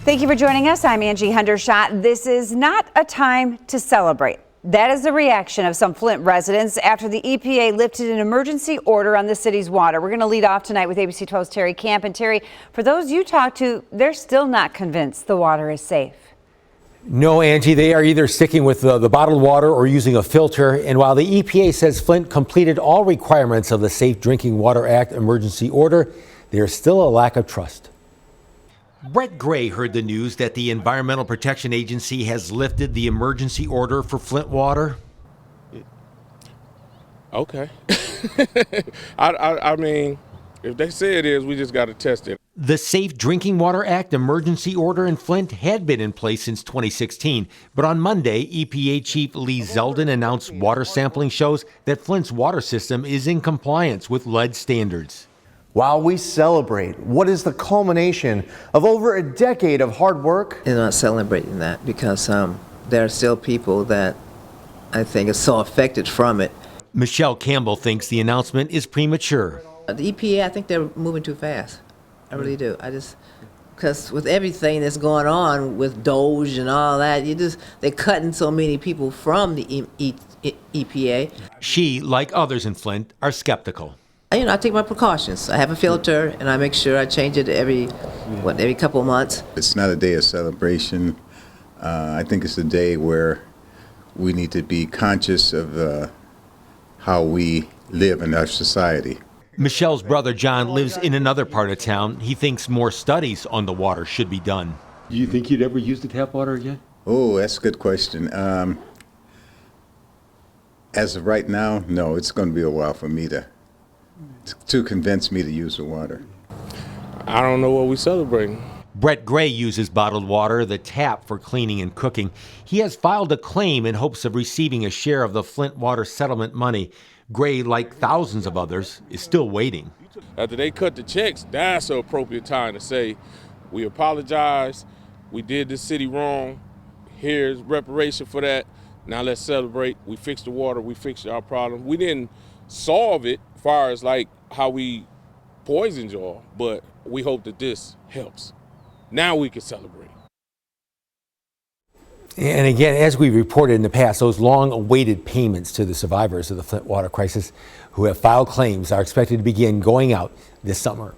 Thank you for joining us. I'm Angie Hendershot. This is not a time to celebrate. That is the reaction of some Flint residents after the EPA lifted an emergency order on the city's water. We're going to lead off tonight with ABC 12's Terry Camp. And Terry, for those you talked to, they're still not convinced the water is safe. No, Angie, they are either sticking with the bottled water or using a filter. And while the EPA says Flint completed all requirements of the Safe Drinking Water Act emergency order, there's still a lack of trust. Brett Gray heard the news that the Environmental Protection Agency has lifted the emergency order for Flint water. Okay. I mean, if they say it is, we just got to test it. The Safe Drinking Water Act emergency order in Flint had been in place since 2016, but on Monday, EPA Chief Lee Zeldin announced water sampling shows that Flint's water system is in compliance with lead standards. While we celebrate what is the culmination of over a decade of hard work. They're not celebrating that because there are still people that I think are so affected from it. Michelle Campbell thinks the announcement is premature. The EPA, I think they're moving too fast. I really do. Because with everything that's going on with Doge and all that, they're cutting so many people from the EPA. She, like others in Flint, are skeptical. I take my precautions. I have a filter, and I make sure I change it every couple of months. It's not a day of celebration. I think it's a day where we need to be conscious of how we live in our society. Michelle's brother John lives in another part of town. He thinks more studies on the water should be done. Do you think you'd ever use the tap water again? Oh, that's a good question. As of right now, no, it's going to be a while for me to convince me to use the water. I don't know what we celebrating. Brett Gray uses bottled water, the tap, for cleaning and cooking. He has filed a claim in hopes of receiving a share of the Flint water settlement money. Gray, like thousands of others, is still waiting. After they cut the checks, that's the appropriate time to say, we apologize, we did this city wrong, here's reparation for that, now let's celebrate. We fixed the water, we fixed our problem. We didn't solve it as far as like how we poisoned y'all, but we hope that this helps. Now we can celebrate. And again, as we reported in the past, those long-awaited payments to the survivors of the Flint water crisis who have filed claims are expected to begin going out this summer.